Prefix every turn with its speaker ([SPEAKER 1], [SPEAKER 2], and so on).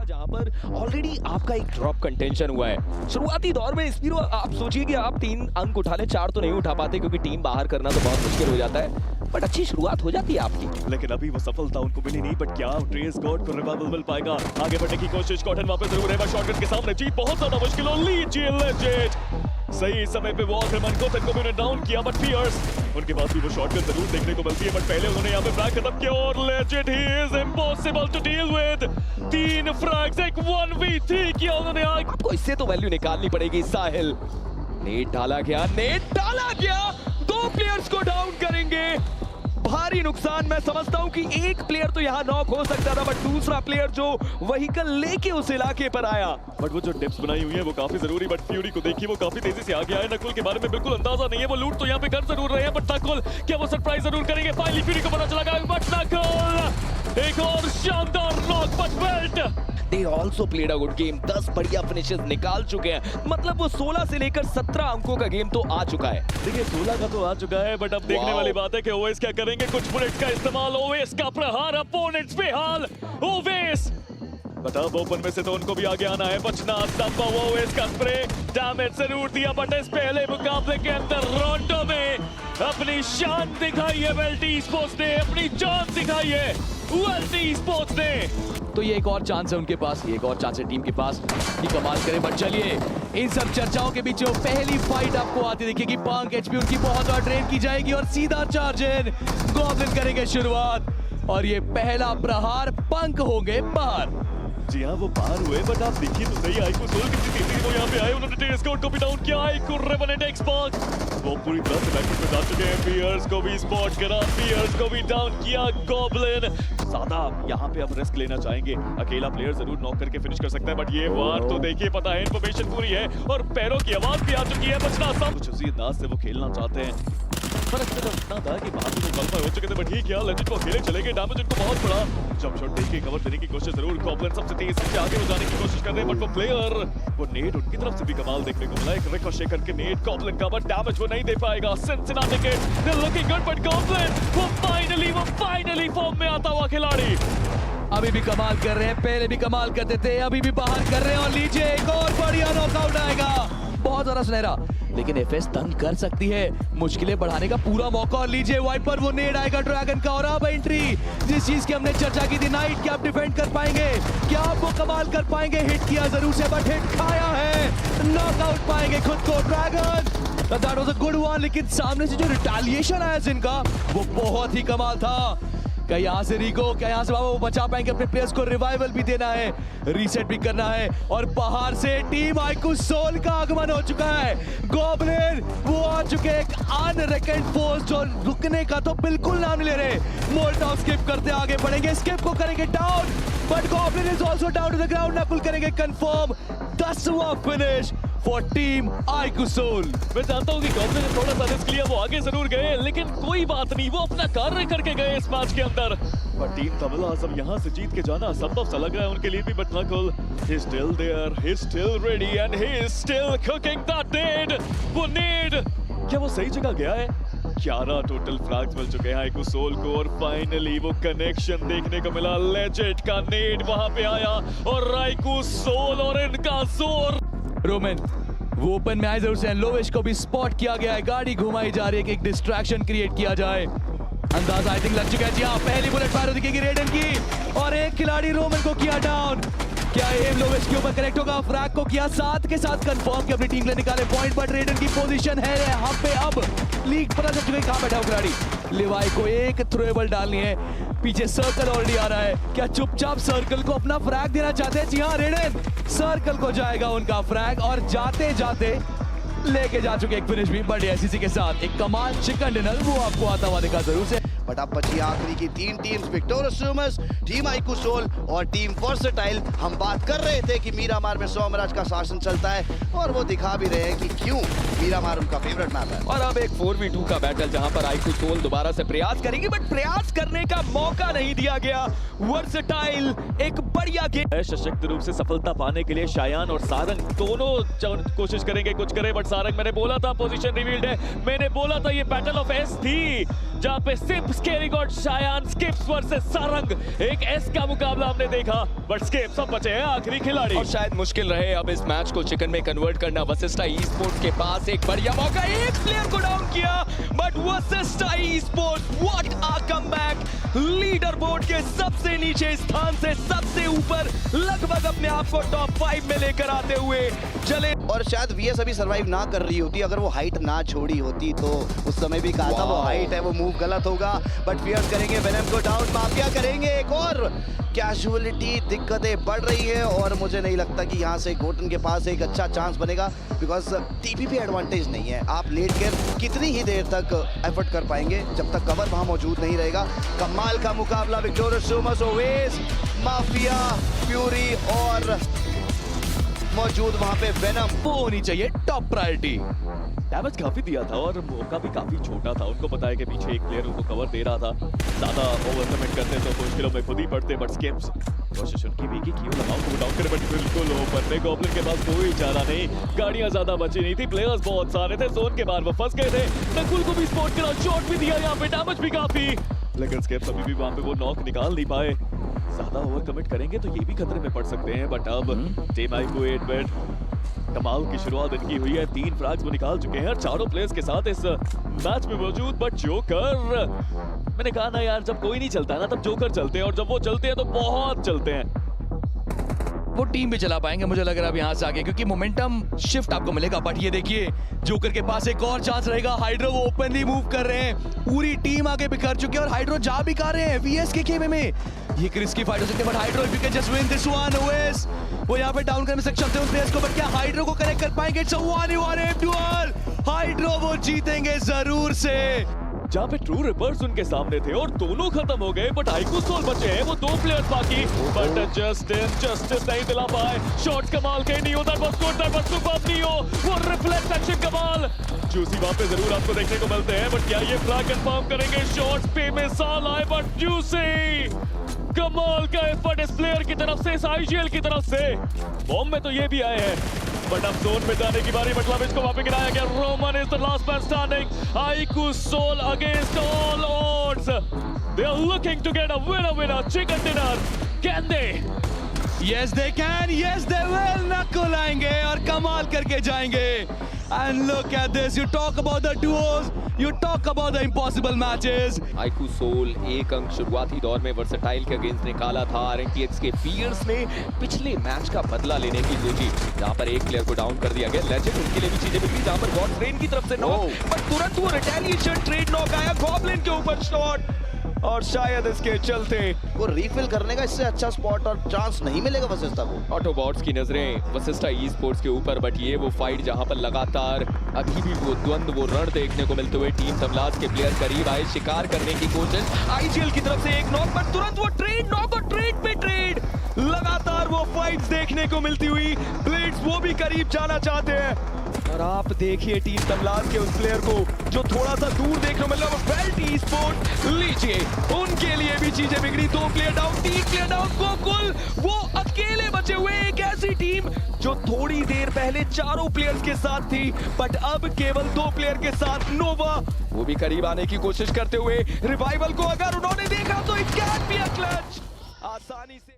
[SPEAKER 1] जहां पर ऑलरेडी आपका एक ड्रॉप कंटेंशन हुआ है शुरुआती दौर में। स्पीरो आप सोचिए कि आप 3 अंक उठा ले, 4 तो नहीं उठा पाते क्योंकि टीम बाहर करना तो बहुत मुश्किल हो जाता है, बट अच्छी शुरुआत हो जाती है आपकी।
[SPEAKER 2] लेकिन अभी वो सफलता उनको मिली नहीं। बट क्या ट्रेस गॉड को रिवाइवल मिल पाएगा? आगे बढ़ने की कोशिश, कॉटन वापस जरूर है, शॉटगन के सामने जीत बहुत ज्यादा मुश्किल हो। लीजिए लेजेंड सही समय पे वो आखिरमन को उन्होंने डाउन किया, बट फियर्स उनके पास भी वो शॉटगन जरूर देखने को मिलती है, बट पहले उन्होंने यहाँ पे फ्रैग खत्म किया और लेजेंड ही is impossible to deal with. 3 frags, एक 1v3 किया उन्होंने।
[SPEAKER 1] आपको इससे तो वैल्यू निकालनी पड़ेगी। साहिल नेट डाला गया, 2 प्लेयर्स को डाउन करेंगे। भारी नुकसान। मैं समझता हूं कि एक प्लेयर तो यहां नॉक हो सकता था, बट दूसरा प्लेयर जो व्हीकल लेके उस इलाके पर आया।
[SPEAKER 2] बट वो जो डिप्स बनाई हुई है वो काफी जरूरी। बट फ्यूरी को देखिए वो काफी तेजी से आ गया है। नकुल के बारे में बिल्कुल अंदाजा नहीं है, वो लूट तो यहाँ पे कर जरूर रहे हैं, बट नकुल क्या वो सरप्राइज जरूर करेंगे? फाइनली फ्यूरी को पता चला गया, बट नकुल एक और शानदार knock, but belt.
[SPEAKER 1] They also played a good game। 10 बढ़िया फिनिशेस निकाल चुके हैं, मतलब वो 16 से लेकर 17 अंकों का गेम तो आ चुका है।
[SPEAKER 2] देखिए 16 का तो आ चुका है, बट अब देखने वाली बात है कि ओवेस क्या करेंगे। कुछ बुलेट्स का इस्तेमाल, ओवेस का प्रहार अपोनेंट्स पे हाल। ओवेस बट अब ओपन में से तो उनको भी आगे आना है, बचना संभव। ओवेस का स्प्रे डैमेज जरूर दिया, बट इस पहले मुकाबले के अंदर रोंडो में अपनी शान दिखाई है। वेल्टी स्पोर्ट्स ने अपनी जान दिखाई है, वेल्टी स्पोर्ट्स ने।
[SPEAKER 3] तो ये एक और चांस है उनके पास, ये एक और चांस है टीम के पास कि कमाल करे। बट चलिए इन सब चर्चाओं के बीच पहली फाइट आपको आती देखिएगी। पंक एचपी उनकी बहुत ज्यादा ड्रेन की जाएगी और सीधा चार्ज इन। गॉब्लिन करेंगे शुरुआत और ये पहला प्रहार पंक होंगे बाहर।
[SPEAKER 2] जी हाँ वो बाहर हुए, बट आप देखिए तो सही आईकू सोल कितनी तेजी से वो यहाँ पे आए। उन्होंने टेरेस कोड को भी डाउन किया। आईकू रेवेनेंट एक्सपर्ट वो पूरी तरह से बैकफुट में जा चुके हैं। पियर्स को भी स्पॉट करा, पियर्स को भी डाउन किया। गॉब्लिन ज्यादा यहाँ पे अब रिस्क लेना चाहेंगे। अकेला प्लेयर जरूर नॉक करके फिनिश कर सकता है, बट ये वार तो देखिए पता है इन्फॉर्मेशन पूरी है और पैरों की आवाज भी आ चुकी है। बचना सब कुछ उसी अंदाज से वो खेलना चाहते हैं। फर्क सिर्फ इतना था कि बाहर से क्वालीफाई हो चुके थे, बट ठीक है लेजेंड को अकेले चले गए। डैमेज उनको बहुत पड़ा। जंप शॉट देके कवर देने की कोशिश जरूर। गॉब्लिन सबसे तेज सबसे आगे हो जाने की कोशिश कर रहे हैं, बट वो प्लेयर वो नेट उनकी तरफ से भी कमाल देखने को मिला। एक रिकोशे करके नेट गॉब्लिन का, बट डैमेज वो नहीं दे पाएगा। सिंसिनाटी के they are looking good, but Goblin वो फाइनली फॉर्म में आता हुआ खिलाड़ी।
[SPEAKER 3] अभी भी कमाल कर रहे हैं, पहले भी कमाल करते थे, अभी भी बाहर कर रहे हैं। और लीजिए एक और बढ़िया नॉकआउट आएगा, बहुत ज्यादा सुनहरा। लेकिन एफएस तंग कर सकती है, मुश्किलें बढ़ाने का पूरा मौका। और लीजिए वाइपर वो नेड आएगा ड्रैगन का। और अब एंट्री जिस चीज की हमने चर्चा की थी, नाइट क्या आप डिफेंड कर पाएंगे? क्या आप वो कमाल कर पाएंगे? हिट किया जरूर से, बट हिट खाया है। नॉकआउट पाएंगे खुद को dragon. That was a good one, लेकिन सामने से जो रिटेलिएशन आया जिनका वो बहुत ही कमाल था। क्या यहाँ से रिको, क्या यहाँ से बाबा वो बचा पाएंगे अपने प्लेयर्स को? रिवाइवल भी देना है, रीसेट भी करना है। और बाहर से टीम आईकू सोल का आगमन हो चुका है। गॉब्लिन वो आ चुके एक अनरेकन्ड फोर्स जो रुकने का तो बिल्कुल नाम ले रहे। मोल्टॉव स्किप करते आगे बढ़ेंगे, स्किप को करेंगे down, but goblin is also down to the ground. Nakul करेंगे कंफर्म 10वां finish for team iQOO Soul.
[SPEAKER 2] मैं जानता हूँ कि गॉब्लिन ने थोड़ा सा रिस्क लिया, वो आगे जरूर गए, लेकिन कोई बात नहीं, वो अपना कार्य करके गए इस मैच के अंदर। पर टीम तबला सब यहाँ से जीत के जाना संभव सा लग रहा है उनके लिए भी, but Nakul he is still there, he is still ready and he is still cooking that need। वो need क्या वो सही जगह गया है? 11 टोटल फ्रैग्स मिल चुके हैं आईकू सोल को और फाइनली वो कनेक्शन देखने को मिला। लेजेंड का नेड वहां पे आया और आईकू सोल और इनका जोर।
[SPEAKER 3] रोमन वो ओपन में आए जरूर से। लोवेश को भी स्पॉट किया गया है, गाड़ी घुमाई जा रही है कि एक डिस्ट्रैक्शन क्रिएट किया जाए। अंदाजा आई थिंक लग चुका है। जी हाँ, पहली बुलेट फायर दिखेगी रेडन की और एक खिलाड़ी रोमन को किया डाउन। क्या एम लोवेश के ऊपर कनेक्ट होगा? फ्रैग को किया, साथ के साथ कंफर्म कि अपनी टीम ले निकाले पॉइंट, बट रेडन की पोजीशन है यहाँ पे। अब लीग पता चल चुका है कहाँ बैठा हो खिलाड़ी। लिवाई को एक थ्रोएबल डालनी है, पीछे सर्कल ऑलरेडी आ रहा है। क्या चुपचाप सर्कल को अपना फ्रैग देना चाहते हैं? जी हाँ, रेडन सर्कल को जाएगा उनका फ्रैग और जाते जाते लेके जा चुके एक फिनिश भी। बट एससीसी के साथ एक कमाल चिकन डिनर वो आपको आता हुआ दिखा जरूर से।
[SPEAKER 4] बट अब बची आखिरी की 3 teams, victorious swimmers, team iQOO Soul और टीम वर्सेटाइल। हम बात कर रहे थे कि मीरामार में सोमराज का शासन चलता है और वो दिखा भी रहे हैं कि क्यों मीरामार उनका फेवरेट मैप है।
[SPEAKER 1] और अब एक 4v2 का बैटल जहां पर आईकू सोल दोबारा से प्रयास करेगी, बट प्रयास करने का मौका नहीं दिया गया। वर्सेटाइल एक बढ़िया गेम।
[SPEAKER 2] सशक्त रूप से सफलता पाने के लिए शायान और सारंग दोनों कोशिश करेंगे कुछ करे, बट सारंग मैंने बोला था पोजीशन रिवील्ड है, मैंने बोला था ये बैटल ऑफ एस थी। जहां पे सिप, स्केलिंग और शायान स्किप्स वर्सेस सारंग, एक एस का मुकाबला हमने देखा, बट स्किप्स सब बचे हैं आखिरी खिलाड़ी।
[SPEAKER 1] और शायद मुश्किल रहे अब इस मैच को चिकन में कन्वर्ट करना। वसिष्ठा ई स्पोर्ट्स के पास एक बढ़िया मौका, एक प्लेयर को डाउन किया, but Vasistha esports what a comeback, leaderboard के सबसे नीचे स्थान से सबसे ऊपर लगभग अपने आप को टॉप 5 में लेकर आते हुए चले।
[SPEAKER 4] और शायद वीएस अभी सरवाइव ना कर रही होती, अगर वो हाइट ना छोड़ी होती तो उस समय भी कहा था वो हाइट है, वो मूव गलत होगा, बट फियर्स करेंगे वेनम को डाउन, माफिया करेंगे एक और कैजुअलिटी, दिक्कतें बढ़ रही है और मुझे नहीं लगता कि यहाँ से गोटन के पास एक अच्छा चांस बनेगा, बिकॉज टीपी पे एडवांटेज नहीं है। आप लेट कर कितनी ही देर तक एफर्ट कर पाएंगे जब तक कवर वहां मौजूद नहीं रहेगा। कमाल का मुकाबला, विक्टोरियस सुमस, ओवेस, माफिया, फ्यूरी और मौजूद वहां पे वेनम।
[SPEAKER 3] वो होनी चाहिए टॉप प्रायोरिटी।
[SPEAKER 2] डैमेज काफी दिया था और मौका भी काफी छोटा था। उनको पता है कि पीछे एक प्लेयर उनको कवर दे रहा था, ज्यादा ओवर कमिट करते तो मुश्किलों में खुद ही पड़ते, बट स्किप्स कोशिश उनकी भी की क्यों लगाओ को डाउन करे, बट बिल्कुल ओपन में गॉब्लिन के पास कोई चारा नहीं, गाड़ियां ज्यादा बची नहीं थी, प्लेयर्स बहुत सारे थे, जोन के बाहर वो फंस गए थे। नकुल को भी स्पॉट करा, शॉट भी दिया, यहाँ पे डैमेज भी काफी, लेकिन स्किप्स अभी भी वहां पे वो नॉक निकाल नहीं पाए। ज्यादा ओवर कमिट करेंगे तो ये भी खतरे में पड़ सकते हैं, बट अब टीम आईक्यू 8 बिट कमाल की शुरुआत इनकी हुई है, 3 फ्रैग्स वो निकाल चुके हैं, चारों प्लेयर्स के साथ इस मैच में मौजूद। बट जोकर, मैंने कहा ना यार, जब कोई नहीं चलता ना तब जोकर चलते हैं, और जब वो चलते हैं तो बहुत चलते हैं।
[SPEAKER 3] वो टीम भी चला पाएंगे मुझे लग रहा है अब यहाँ से आगे, क्योंकि मोमेंटम शिफ्ट आपको मिलेगा। बट ये देखिए जोकर के पास एक और चांस रहेगा, हाइड्रो वो ओपनली मूव कर रहे हैं, पूरी टीम आगे बिखर चुकी है और हाइड्रो जा भी कर रहे हैं वीएस के खेमे में। ये रिस्की फाइट हो सकती है, but hydro if you can just win this one, OS वो यहाँ पे डाउन करने में सक्षम थे उन प्लेयर्स को, बट क्या हाइड्रो को कनेक्ट कर पाएंगे? It's a 1v1 dual, hydro वो जीतेंगे जरूर से।
[SPEAKER 2] जहाँ पे ट्रू रिपर्स उनके सामने थे और दोनों खत्म हो गए, बट आईक्यू सोल बचे हैं, वो 2 प्लेयर्स बाकी, बट जस्टिन नहीं दिला पाए। शॉट्स कमाल के नहीं होता, बस सुपर नहीं हो, वो रिफ्लेक्स एक्शन कमाल। जूसी वहां पे जरूर आपको देखने को मिलते हैं, बट क्या ये फ्लैग कंफर्म करेंगे? शॉट्स पे में साल आए, बट जूसी कमाल का एफर्ट इस प्लेयर की तरफ से, इस आईजीएल की तरफ से। बॉम्ब में तो ये भी आए हैं, बट अब जोन में जाने की बारी, मतलब इसको वहां पे गिराया गया। Roman is the last man standing, IQ Soul against all odds, they are looking to get a winner chicken dinner. Can they?
[SPEAKER 3] Yes they can, yes they will। Nakul आएंगे और कमाल करके जाएंगे। And look at this, you talk about the duos, you talk about the impossible matches।
[SPEAKER 1] IQ Soul एक अंक शुरुआती दौर में वर्सेटाइल के अगेंस्ट निकाला था। आरएनटीएक्स के पियर्स ने पिछले मैच का बदला लेने की सोची, जहां पर एक प्लेयर को डाउन कर दिया गया। लेजेंड उनके लिए भी चीजें बिगड़ी, जहां पर गॉड ट्रेन की तरफ से नॉक, पर तुरंत वो रिटेलिएशन ट्रेड नॉक आया, गॉब्लिन के ऊपर शॉट, और शायद इसके चलते
[SPEAKER 4] वो रीफिल करने का इससे अच्छा स्पॉट और चांस नहीं मिलेगा वसिष्ठा को।
[SPEAKER 1] ऑटोबॉट्स की नजरें वसिष्ठा ई स्पोर्ट्स के ऊपर, बट ये वो फाइट जहां पर लगातार अभी भी वो द्वंद्व, वो रण देखने को मिलते हुए टीम तमलाज के प्लेयर करीब आए शिकार करने की कोशिश। आईजीएल की तरफ से एक नॉक, पर तुरंत वो ट्रेड नॉक और ट्रेड पे ट्रेड, लगातार वो फाइट्स देखने को मिलती हुई। ब्लेड्स वो भी करीब जाना चाहते हैं, और आप देखिए टीम तमलाज के उस प्लेयर को जो थोड़ा सा दूर देखने मिल रहा है, वेल्ट ई स्पोर्ट्स लीजिए, उनके लिए भी चीजें बिगड़ी। 2 player down, 3 player down, Gokul वो अकेले बचे हुए, एक ऐसी टीम जो थोड़ी देर पहले 4 प्लेयर्स के साथ थी, बट अब केवल 2 प्लेयर के साथ। नोवा वो भी करीब आने की कोशिश करते हुए, रिवाइवल को अगर उन्होंने देखा तो it can be a clutch, आसानी से